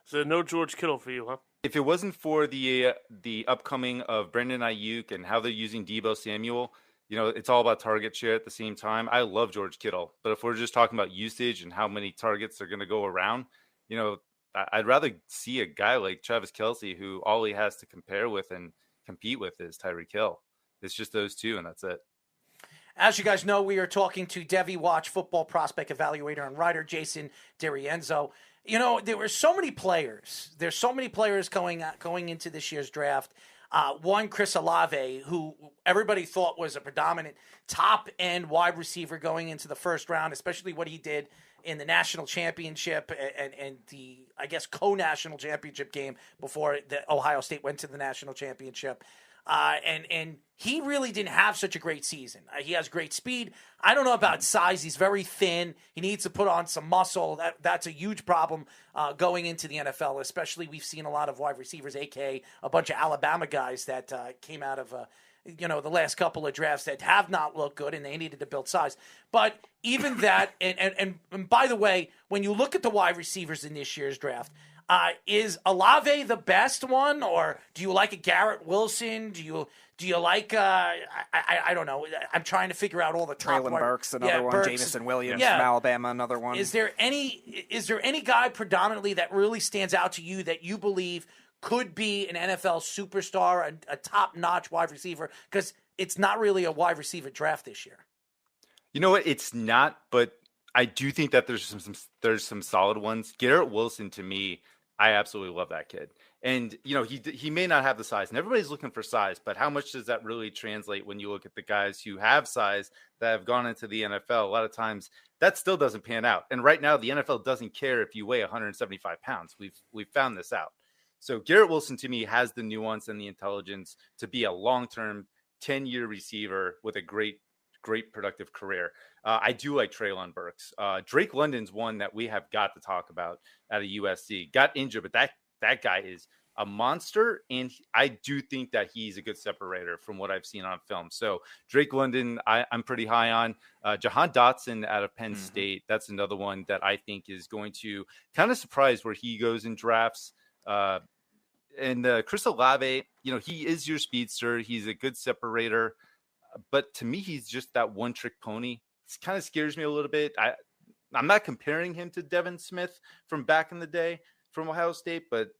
So no George Kittle for you, huh? If it wasn't for the upcoming of Brendan Ayuk and how they're using Debo Samuel, it's all about target share at the same time. I love George Kittle, but if we're just talking about usage and how many targets are going to go around, you know, I'd rather see a guy like Travis Kelce, who all he has to compare with and compete with is Tyreek Hill. It's just those two, and that's it. As you guys know, we are talking to Devi Watch, football prospect evaluator and writer Jason DiRienzo. There were so many players. There's so many players going into this year's draft. One, Chris Olave, who everybody thought was a predominant top-end wide receiver going into the first round, especially what he did in the national championship and the, I guess, co-national championship game before the Ohio State went to the national championship. And he really didn't have such a great season. He has great speed. I don't know about size. He's very thin. He needs to put on some muscle. That's a huge problem going into the NFL, especially we've seen a lot of wide receivers, a.k.a. a bunch of Alabama guys that came out of the last couple of drafts that have not looked good, and they needed to build size. But even that, and by the way, when you look at the wide receivers in this year's draft, is Olave the best one, or do you like a Garrett Wilson? Do you like I don't know. I'm trying to figure out all the top Traylon Burks, another one. Burks. Jamison Williams from Alabama, another one. Is there any guy predominantly that really stands out to you that you believe could be an NFL superstar, a top-notch wide receiver? Because it's not really a wide receiver draft this year. You know what? It's not, but I do think that there's some solid ones. Garrett Wilson, to me, I absolutely love that kid. And, he may not have the size, and everybody's looking for size, but how much does that really translate when you look at the guys who have size that have gone into the NFL? A lot of times that still doesn't pan out. And right now the NFL doesn't care if you weigh 175 pounds. We've found this out. So Garrett Wilson, to me, has the nuance and the intelligence to be a long-term 10-year receiver with a great productive career. I do like Traylon Burks. Drake London's one that we have got to talk about at a USC. Got injured, but that guy is a monster, and I do think that he's a good separator from what I've seen on film. So Drake London, I'm pretty high on. Jahan Dotson out of Penn State, that's another one that I think is going to kind of surprise where he goes in drafts. And Chris Olave, he is your speedster. He's a good separator. But to me, he's just that one-trick pony. It kind of scares me a little bit. I'm not comparing him to Devin Smith from back in the day from Ohio State, but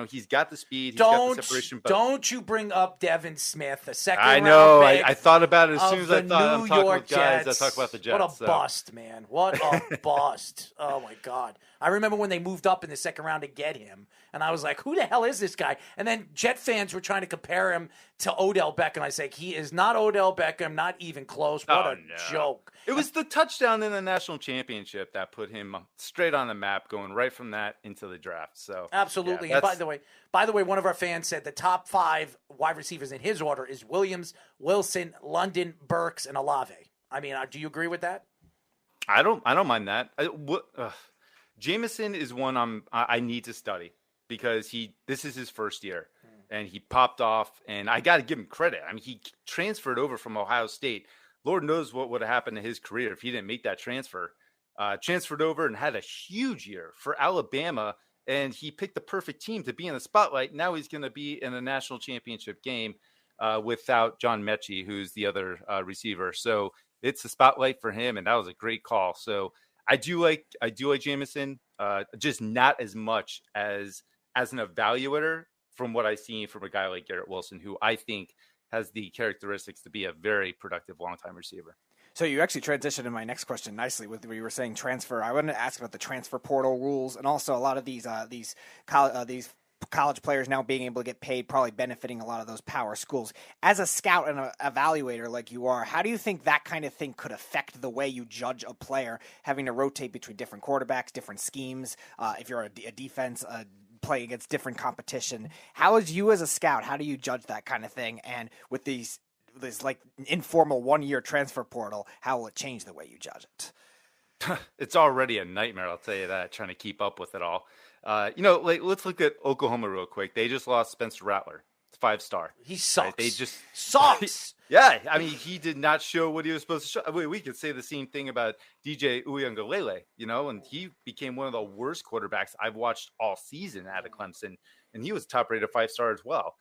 he's got the speed. He's got the separation. But don't you bring up Devin Smith, a second I know. round pick I thought about it as soon as I thought New I'm talking York with guys. Jets. I talk about the Jets. What a bust, man. What a bust. Oh, my God. I remember when they moved up in the second round to get him, and I was like, who the hell is this guy? And then Jet fans were trying to compare him to Odell Beckham. I say, he is not Odell Beckham, not even close. What a joke. It was the touchdown in the national championship that put him straight on the map, going right from that into the draft. So absolutely. Yeah, and by the way, one of our fans said the top 5 wide receivers in his order is Williams, Wilson, London, Burks, and Olave. I mean, do you agree with that? I don't mind that. Jameson is one I need to study because this is his first year and he popped off, and I got to give him credit. I mean, he transferred over from Ohio State. Lord knows what would have happened to his career if he didn't make that transfer. Transferred over and had a huge year for Alabama, and he picked the perfect team to be in the spotlight. Now he's going to be in a national championship game without John Mechie, who's the other receiver. So it's a spotlight for him, and that was a great call. So I do like Jameson, just not as much as an evaluator from what I've seen from a guy like Garrett Wilson, who I think has the characteristics to be a very productive long-time receiver. So you actually transitioned to my next question nicely with where you were saying transfer. I wanted to ask about the transfer portal rules, and also a lot of these college players now being able to get paid, probably benefiting a lot of those power schools. As a scout and an evaluator like you are, how do you think that kind of thing could affect the way you judge a player, having to rotate between different quarterbacks, different schemes? If you're a defense, play against different competition, how is you as a scout? How do you judge that kind of thing? And with this like informal 1-year transfer portal, how will it change the way you judge it? It's already a nightmare, I'll tell you that, trying to keep up with it all. Let's look at Oklahoma real quick. They just lost Spencer Rattler 5-star. He sucks. Right? They just sucks. Yeah, I mean, he did not show what he was supposed to show. I mean, we could say the same thing about DJ Uiagalelei, and he became one of the worst quarterbacks I've watched all season out of Clemson, and he was top-rated 5-star as well.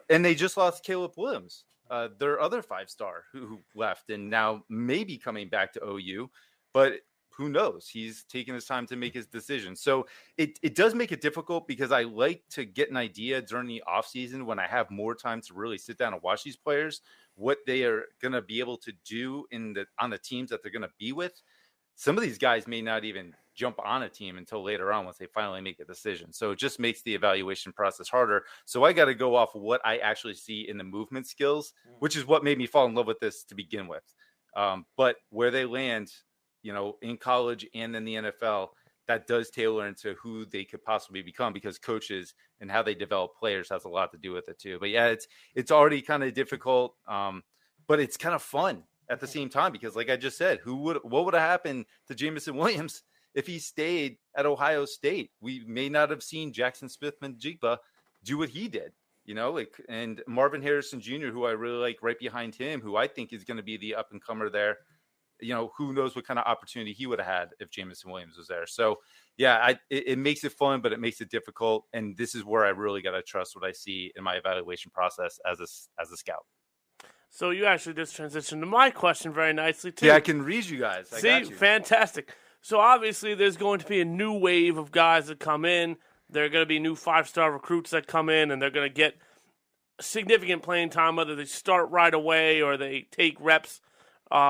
And they just lost Caleb Williams, their other 5-star who left and now may be coming back to OU, but who knows? He's taking his time to make his decision. So it does make it difficult because I like to get an idea during the offseason when I have more time to really sit down and watch these players, what they are going to be able to do on the teams that they're going to be with. Some of these guys may not even jump on a team until later on once they finally make a decision. So it just makes the evaluation process harder. So I got to go off of what I actually see in the movement skills, which is what made me fall in love with this to begin with. But where they land, in college and in the NFL, that does tailor into who they could possibly become because coaches and how they develop players has a lot to do with it too. But yeah, it's already kind of difficult, but it's kind of fun at the same time because, like I just said, what would have happened to Jameson Williams if he stayed at Ohio State? We may not have seen Jackson Smith-Njigba do what he did, and Marvin Harrison Jr., who I really like right behind him, who I think is going to be the up and comer there. Who knows what kind of opportunity he would have had if Jameson Williams was there. So, yeah, it makes it fun, but it makes it difficult. And this is where I really got to trust what I see in my evaluation process as a scout. So you actually just transitioned to my question very nicely, too. Yeah, I can read you guys. See, fantastic. So, obviously, there's going to be a new wave of guys that come in. There are going to be new 5-star recruits that come in, and they're going to get significant playing time, whether they start right away or they take reps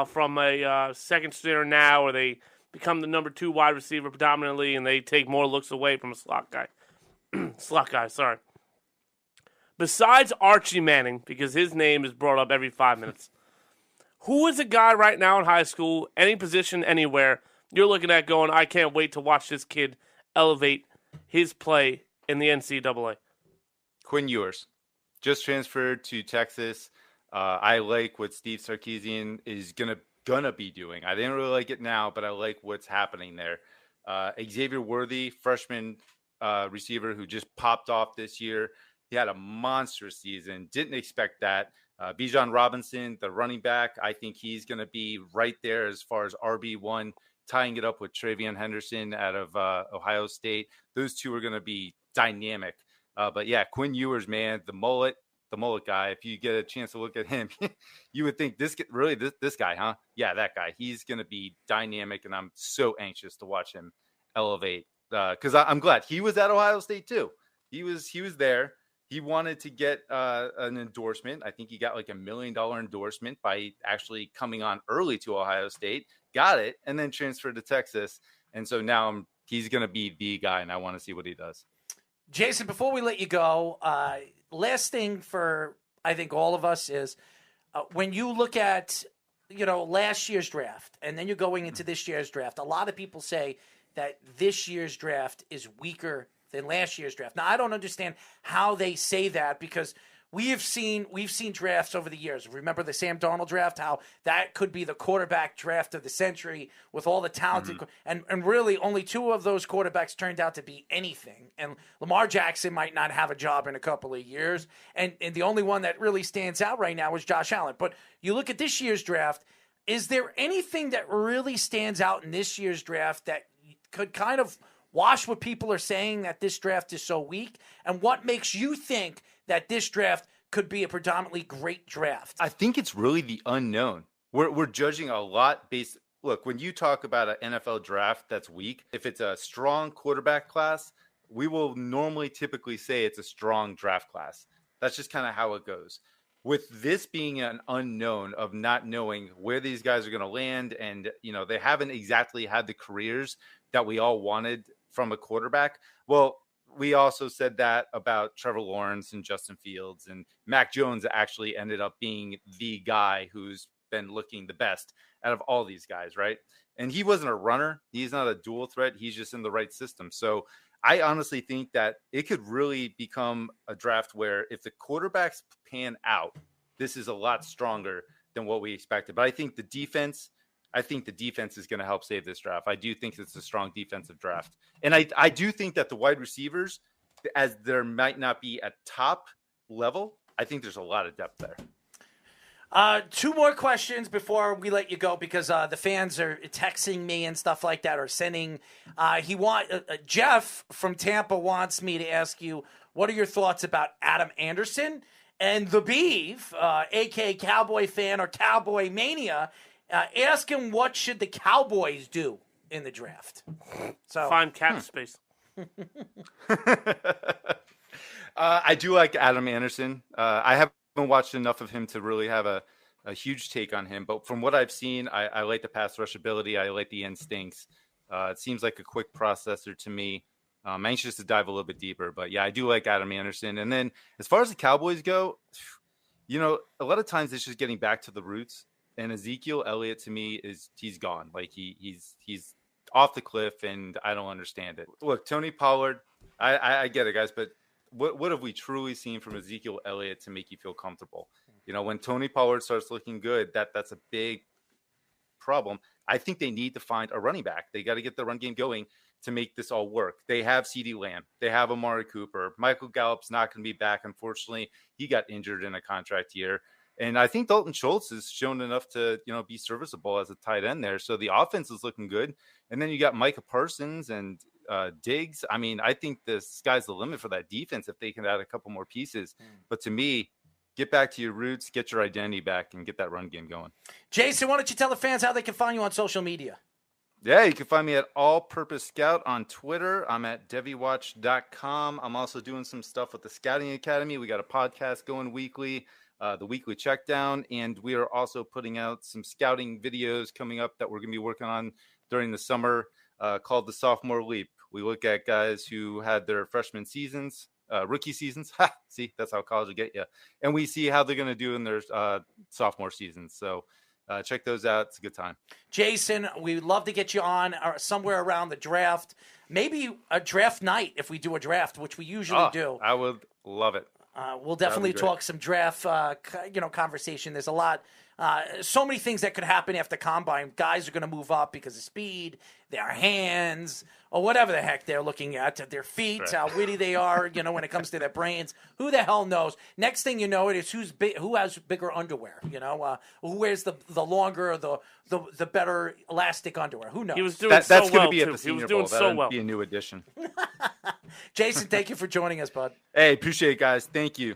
from a second stringer now, or they become the number 2 wide receiver predominantly, and they take more looks away from a slot guy. Sorry. Besides Archie Manning, because his name is brought up every 5 minutes, who is a guy right now in high school, any position, anywhere, you're looking at going, I can't wait to watch this kid elevate his play in the NCAA? Quinn Ewers just transferred to Texas. I like what Steve Sarkisian is gonna be doing. I didn't really like it now, but I like what's happening there. Xavier Worthy, freshman receiver who just popped off this year. He had a monstrous season. Didn't expect that. Bijan Robinson, the running back, I think he's going to be right there as far as RB1, tying it up with Travion Henderson out of Ohio State. Those two are going to be dynamic. But yeah, Quinn Ewers, man, the mullet guy. If you get a chance to look at him, you would think this guy, huh? Yeah, that guy. He's going to be dynamic, and I'm so anxious to watch him elevate. Because I'm glad he was at Ohio State too. He was there. He wanted to get an endorsement. I think he got like $1 million endorsement by actually coming on early to Ohio State. Got it, and then transferred to Texas. And so now he's going to be the guy, and I want to see what he does. Jason, before we let you go, last thing for I think all of us is when you look at last year's draft and then you're going into this year's draft. A lot of people say that this year's draft is weaker than last year's draft. Now I don't understand how they say that because we've seen drafts over the years. Remember the Sam Darnold draft, how that could be the quarterback draft of the century with all the talented and really only 2 of those quarterbacks turned out to be anything. And Lamar Jackson might not have a job in a couple of years. And the only one that really stands out right now is Josh Allen. But you look at this year's draft, is there anything that really stands out in this year's draft that could kind of wash what people are saying that this draft is so weak? And what makes you think that this draft could be a predominantly great draft? I think it's really the unknown. We're judging a lot based. Look, when you talk about an NFL draft that's weak, if it's a strong quarterback class, we will normally typically say it's a strong draft class. That's just kind of how it goes. With this being an unknown of not knowing where these guys are going to land, and they haven't exactly had the careers that we all wanted from a quarterback. Well, we also said that about Trevor Lawrence and Justin Fields, and Mac Jones actually ended up being the guy who's been looking the best out of all these guys, right? And he wasn't a runner. He's not a dual threat. He's just in the right system. So I honestly think that it could really become a draft where if the quarterbacks pan out, this is a lot stronger than what we expected. But I think the defense is going to help save this draft. I do think it's a strong defensive draft. And I do think that the wide receivers, as there might not be a top level, I think there's a lot of depth there. 2 more questions before we let you go, because the fans are texting me and stuff like that, or sending. Jeff from Tampa wants me to ask you, what are your thoughts about Adam Anderson? And the Beef, a.k.a. Cowboy fan or Cowboy Mania, ask him, what should the Cowboys do in the draft? So Find cap space. I do like Adam Anderson. I haven't watched enough of him to really have a huge take on him, but from what I've seen, I like the pass rush ability. I like the instincts. It seems like a quick processor to me. I'm anxious to dive a little bit deeper, but yeah, I do like Adam Anderson. And then as far as the Cowboys go, you know, a lot of times it's just getting back to the roots. And Ezekiel Elliott, to me, he's gone. Like he's off the cliff, and I don't understand it. Look, Tony Pollard, I get it, guys, but what have we truly seen from Ezekiel Elliott to make you feel comfortable? You know, when Tony Pollard starts looking good, that's a big problem. I think they need to find a running back. They got to get the run game going to make this all work. They have CeeDee Lamb. They have Amari Cooper. Michael Gallup's not going to be back. Unfortunately, he got injured in a contract year. And I think Dalton Schultz has shown enough to, you know, be serviceable as a tight end there. So the offense is looking good. And then you got Micah Parsons and Diggs. I mean, I think the sky's the limit for that defense if they can add a couple more pieces. But to me, get back to your roots, get your identity back, and get that run game going. Jason, why don't you tell the fans how they can find you on social media? Yeah, you can find me at All Purpose Scout on Twitter. I'm at DevyWatch.com. I'm also doing some stuff with the Scouting Academy. We got a podcast going weekly, the Weekly Checkdown, and we are also putting out some scouting videos coming up that we're going to be working on during the summer called the Sophomore Leap. We look at guys who had their freshman seasons, rookie seasons. See, that's how college will get you. And we see how they're going to do in their sophomore seasons. So check those out. It's a good time. Jason, we'd love to get you on somewhere around the draft. Maybe a draft night if we do a draft, which we usually do. I would love it. We'll definitely talk some draft, conversation. There's a lot, so many things that could happen after combine. Guys are going to move up because of speed, their hands, or whatever the heck they're looking at, their feet, right. How witty they are, when it comes to their brains. Who the hell knows? Next thing you know, it is who has bigger underwear, who wears the longer, the better elastic underwear. Who knows? He was doing that's so going well, to be at too. the He Senior was doing Bowl. so That'll well. be a new addition. Jason, thank you for joining us, bud. Hey, appreciate it, guys. Thank you.